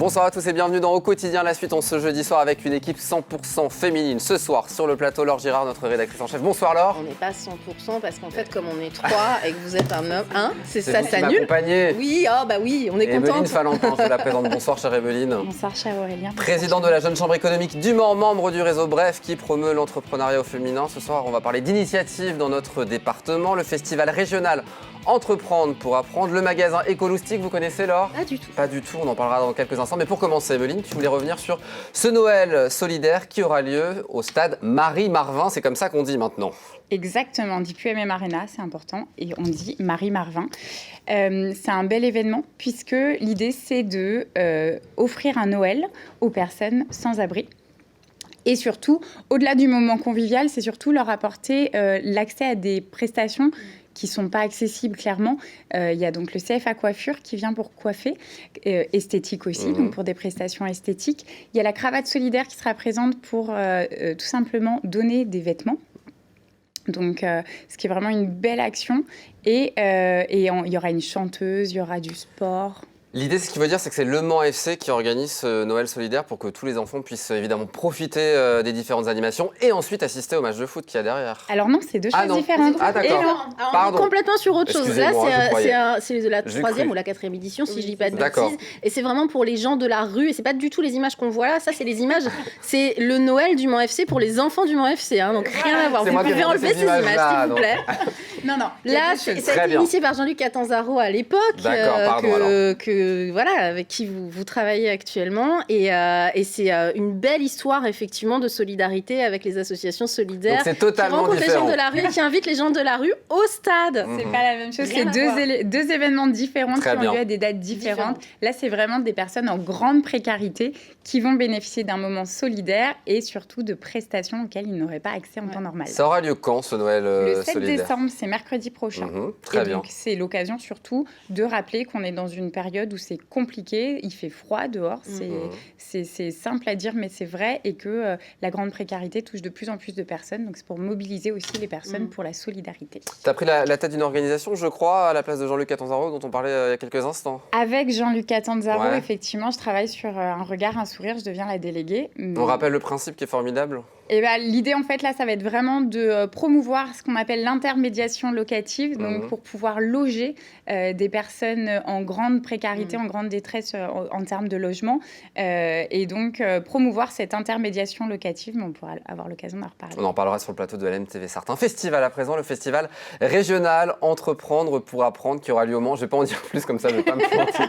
Bonsoir à tous et bienvenue dans Au Quotidien. La suite, on ce jeudi soir avec une équipe 100% féminine. Ce soir, sur le plateau, Laure Girard, notre rédactrice en chef. Bonsoir Laure. On n'est pas 100% parce qu'en fait, comme on est 3 et que vous êtes un homme, c'est ça, vous ça qui annule. m'accompagnez. Oui, oui, on est contente. Evelyne Falentin, je la présente. Bonsoir chère Evelyne. Bonsoir cher Aurélien. Président de la Jeune Chambre économique du Mans, membre du réseau Bref qui promeut l'entrepreneuriat au féminin. Ce soir, on va parler d'initiatives dans notre département. Le festival régional Entreprendre pour apprendre. Le magasin Écoloustique, vous connaissez Laure? Pas du tout. Pas du tout, on en parlera dans quelques instants. Mais pour commencer, Evelyne, tu voulais revenir sur ce Noël solidaire qui aura lieu au stade Marie-Marvin. C'est comme ça qu'on dit maintenant. Exactement, on dit plus MM Arena, c'est important, et on dit Marie-Marvin. C'est un bel événement puisque l'idée c'est de offrir un Noël aux personnes sans abri. Et surtout, au-delà du moment convivial, c'est surtout leur apporter l'accès à des prestations qui ne sont pas accessibles clairement. Il y a donc le CFA Coiffure qui vient pour coiffer, esthétique aussi, donc pour des prestations esthétiques. Il y a la cravate solidaire qui sera présente pour tout simplement donner des vêtements. Donc, ce qui est vraiment une belle action. Et il y aura une chanteuse, il y aura du sport. L'idée, ce qu'il veut dire, c'est que c'est Le Mans FC qui organise ce Noël solidaire pour que tous les enfants puissent évidemment profiter des différentes animations et ensuite assister au match de foot qu'il y a derrière. Alors non, c'est deux choses différentes. Ah d'accord. On est complètement sur autre chose. Là, c'est de la J'ai 3e cru. ou la 4e édition, si je dis pas de D'accord. bêtises. Et c'est vraiment pour les gens de la rue. Et c'est pas du tout les images qu'on voit là. Ça, c'est les images. C'est le Noël du Mans FC pour les enfants du Mans FC. Donc rien à voir. C'est Vous moi qui ai pouvez monté enlever ces ces images, images-là, s'il vous plaît. Non. Là, ça a Très été bien. initié par Jean-Luc Catanzaro à l'époque, D'accord, pardon, avec qui vous travaillez actuellement. Et c'est une belle histoire, effectivement, de solidarité avec les associations solidaires. Donc c'est totalement qui rencontrent les gens différent. de la rue et qui invitent les gens de la rue au stade. C'est pas la même chose, Rien c'est à voir. deux événements différents Très qui ont bien. lieu à des dates différentes. Là, c'est vraiment des personnes en grande précarité qui vont bénéficier d'un moment solidaire et surtout de prestations auxquelles ils n'auraient pas accès en temps normal. Ça aura lieu quand ce Noël Le 7 solidaire? décembre, c'est mercredi prochain. Très Et bien. donc, c'est l'occasion surtout de rappeler qu'on est dans une période où c'est compliqué, il fait froid dehors, c'est simple à dire, mais c'est vrai, et que la grande précarité touche de plus en plus de personnes. Donc, c'est pour mobiliser aussi les personnes pour la solidarité. Tu as pris la tête d'une organisation, je crois, à la place de Jean-Luc Catanzaro, dont on parlait il y a quelques instants. Avec Jean-Luc Catanzaro, Ouais. effectivement, je travaille sur un regard, un sourire, je deviens la déléguée. On rappelle le principe qui est formidable. Et l'idée, en fait, là, ça va être vraiment de promouvoir ce qu'on appelle l'intermédiation locative, donc pour pouvoir loger des personnes en grande précarité, en grande détresse en termes de logement, et donc promouvoir cette intermédiation locative, mais on pourra avoir l'occasion d'en reparler. On en parlera sur le plateau de LMTV. Certains festival à présent, le festival régional Entreprendre pour apprendre qui aura lieu au Mans. Je ne vais pas en dire plus comme ça, je ne vais pas me planter.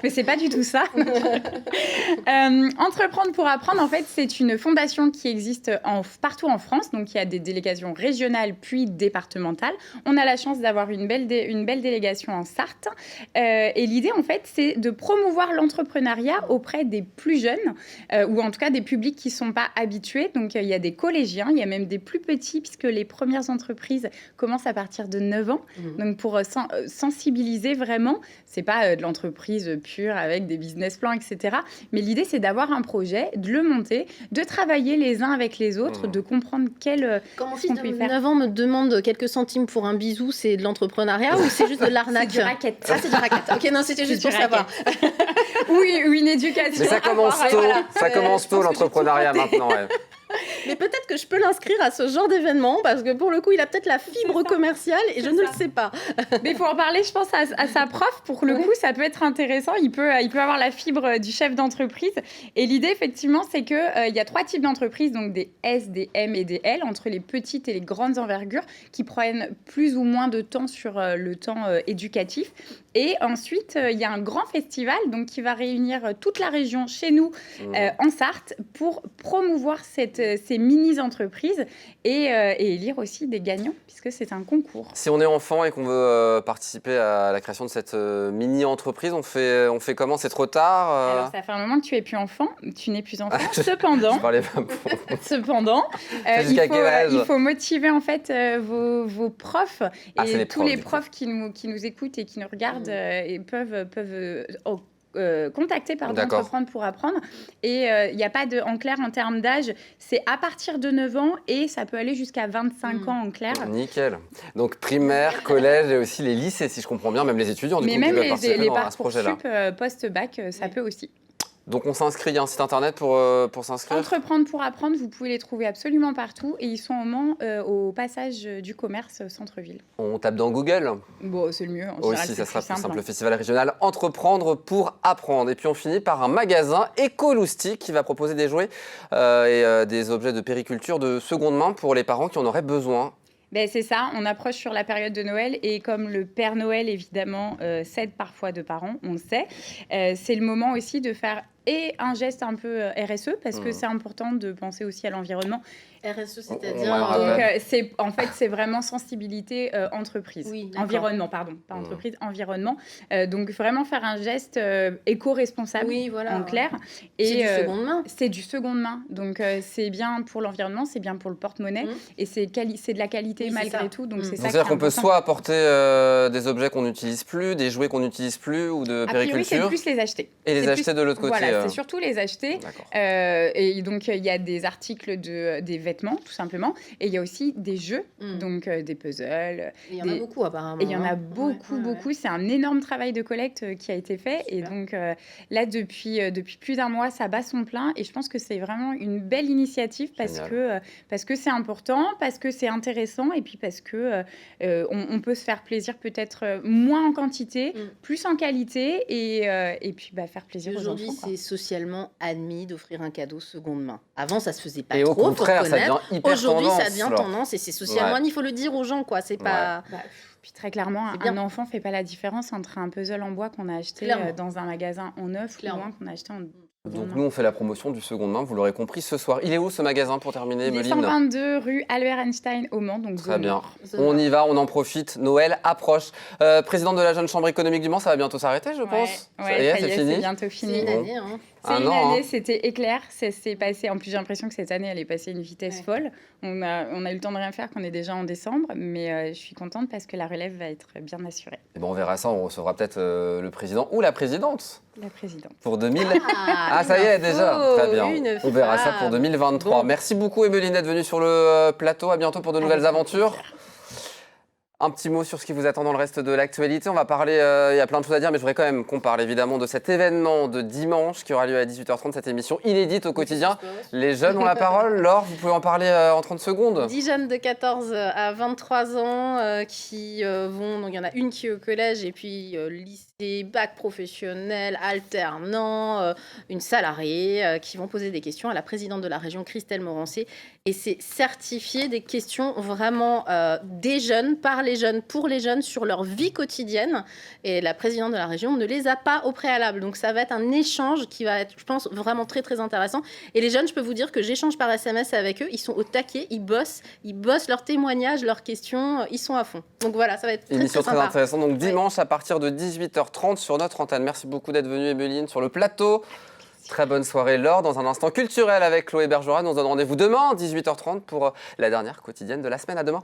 Mais c'est pas du tout ça. Entreprendre pour apprendre, en fait, c'est une fondation qui existe partout en France. Donc, il y a des délégations régionales puis départementales. On a la chance d'avoir une belle délégation en Sarthe. Et l'idée, en fait, c'est de promouvoir l'entrepreneuriat auprès des plus jeunes, ou en tout cas des publics qui ne sont pas habitués. Donc, il y a des collégiens, il y a même des plus petits, puisque les premières entreprises commencent à partir de 9 ans. Donc, pour sensibiliser vraiment, c'est pas de l'entreprise pure avec des business plans, etc. Mais l'idée, c'est d'avoir un projet, de le monter, de travailler les uns avec les autres, de comprendre Quand mon ce fils qu'on de peut y faire. 9 ans me demande quelques centimes pour un bisou, c'est de l'entrepreneuriat ou c'est juste de l'arnaque? C'est du racket. Ah, c'est du racket. Ok, non, c'était juste C'est pour du savoir. Oui, une éducation. Mais ça commence à avoir, tôt, voilà. ça commence je tôt pense que j'ai l'entrepreneuriat tout maintenant. Ouais. Mais peut-être que je peux l'inscrire à ce genre d'événement parce que pour le coup, il a peut-être la fibre commerciale et je ne le sais pas. Mais il faut en parler, je pense, à sa prof. Pour le coup, ça peut être intéressant. Il peut avoir la fibre du chef d'entreprise. Et l'idée, effectivement, c'est qu'il y a 3 types d'entreprises, donc des S, des M et des L, entre les petites et les grandes envergures, qui prennent plus ou moins de temps sur le temps éducatif. Et ensuite, il y a un grand festival donc, qui va réunir toute la région chez nous, en Sarthe, pour promouvoir ces mini-entreprises et élire aussi des gagnants, puisque c'est un concours. Si on est enfant et qu'on veut participer à la création de cette mini-entreprise, on fait comment? C'est trop tard Alors, ça fait un moment que tu n'es plus enfant. Tu n'es plus enfant. Cependant, Je parlais pas pour... Cependant, jusqu'à quel âge il faut motiver en fait vos profs Ah, c'est et les tous profs, les du coup. profs qui nous écoutent et qui nous regardent et peuvent contacter D'accord. Entreprendre pour apprendre. Et il n'y a pas de, en clair, en termes d'âge, c'est à partir de 9 ans et ça peut aller jusqu'à 25 ans en clair. Nickel. Donc primaire, collège et aussi les lycées, si je comprends bien, même les étudiants du Mais coup, même qui peuvent les participer à ce Parcoursup projet-là. post-bac, ça peut aussi. Donc on s'inscrit, il y a un site internet pour s'inscrire. Entreprendre pour apprendre, vous pouvez les trouver absolument partout et ils sont au Mans, au passage du commerce centre-ville. On tape dans Google. Bon, c'est le mieux. En général, Aussi, ça c'est sera plus plus simple. hein. Le festival régional Entreprendre pour apprendre. Et puis on finit par un magasin Écoloustic qui va proposer des jouets et des objets de périculture de seconde main pour les parents qui en auraient besoin. Ben, c'est ça, on approche sur la période de Noël et comme le Père Noël, évidemment, cède parfois de parents, on le sait, c'est le moment aussi de faire et un geste un peu RSE parce que c'est important de penser aussi à l'environnement. RSE, On c'est-à-dire... va le rappeler. Donc, c'est vraiment sensibilité entreprise. Oui, d'accord. Environnement, pardon. Pas entreprise, environnement. Donc, vraiment faire un geste éco-responsable, Oui, voilà. en clair. C'est du seconde main. C'est du seconde main. Donc, c'est bien pour l'environnement, c'est bien pour le porte-monnaie. Et c'est de la qualité Oui, c'est malgré ça. tout. Donc, c'est ça qui C'est-à-dire est qu'on peut important. soit apporter des objets qu'on n'utilise plus, des jouets qu'on n'utilise plus ou de A priori, c'est périculture plus les acheter. et les C'est acheter plus- de l'autre côté. Voilà, c'est surtout les acheter. D'accord. Et donc, il y a des articles, des vêtements, tout simplement. Et il y a aussi des jeux, donc des puzzles. Il y en a beaucoup, apparemment. Et il y en a hein. beaucoup, Ouais, ouais, beaucoup. C'est un énorme travail de collecte qui a été fait. Et Super. donc, là, depuis plus d'un mois, ça bat son plein. Et je pense que c'est vraiment une belle initiative parce que c'est important, parce que c'est intéressant et puis parce que on peut se faire plaisir peut-être moins en quantité, plus en qualité et puis faire plaisir aux Aujourd'hui, enfants. quoi. c'est socialement admis d'offrir un cadeau seconde main. Avant, ça se faisait pas Et au trop, faut contraire, ça reconnaître. devient hyper Aujourd'hui, tendance. ça devient Laure. tendance et c'est socialement admis. Il faut le dire aux gens, quoi. C'est pas... Puis très clairement, C'est bien. un enfant fait pas la différence entre un puzzle en bois qu'on a acheté Clairement. dans un magasin en neuf Clairement. ou un qu'on a acheté en Donc nous, on fait la promotion du seconde main, vous l'aurez compris ce soir. Il est où ce magasin pour terminer, Il est Emeline? 122 rue Albert Einstein au Mans, donc Très zone bien. nord. On y va, on en profite. Noël approche. Présidente de la Jeune Chambre économique du Mans, ça va bientôt s'arrêter, je pense. Ouais, Ça y est, c'est c'est fini. bientôt C'est fini. une Bon. année, hein. C'est Un une an, année, hein. c'était éclair. Ça s'est passé. En plus, j'ai l'impression que cette année, elle est passée à une vitesse Ouais. folle. On a eu le temps de rien faire, qu'on est déjà en décembre, mais je suis contente parce que la relève va être bien assurée. Et bon, on verra ça, on recevra peut-être le président ou la présidente La présidente. pour 2000. Ah, ça y est, une déjà. info, Très bien. une On verra ça femme. pour 2023. Bon. Merci beaucoup, Emeline, d'être venue sur le plateau. À bientôt pour de nouvelles Avec aventures. plaisir. Un petit mot sur ce qui vous attend dans le reste de l'actualité. On va parler, il y a plein de choses à dire, mais je voudrais quand même qu'on parle évidemment de cet événement de dimanche qui aura lieu à 18h30, cette émission inédite au quotidien. Les jeunes ont la parole. Laure, vous pouvez en parler en 30 secondes. 10 jeunes de 14 à 23 ans qui vont... Donc, il y en a une qui est au collège et puis lycée, bac professionnel, alternant, une salariée qui vont poser des questions à la présidente de la région, Christelle Morancé. Et c'est certifié des questions vraiment des jeunes, par les jeunes, pour les jeunes, sur leur vie quotidienne. Et la présidente de la région ne les a pas au préalable. Donc, ça va être un échange qui va être, je pense, vraiment très, très intéressant. Et les jeunes, je peux vous dire que j'échange par SMS avec eux. Ils sont au taquet, ils bossent leurs témoignages, leurs questions, ils sont à fond. Donc voilà, ça va être très, Émission très très sympa. intéressante. Donc dimanche à partir de 18h30 sur notre antenne. Merci beaucoup d'être venue, Emeline, sur le plateau. Très bonne soirée, Laure. Dans un instant culturel avec Chloé Bergeron, on se donne rendez-vous demain, 18h30, pour la dernière quotidienne de la semaine. À demain.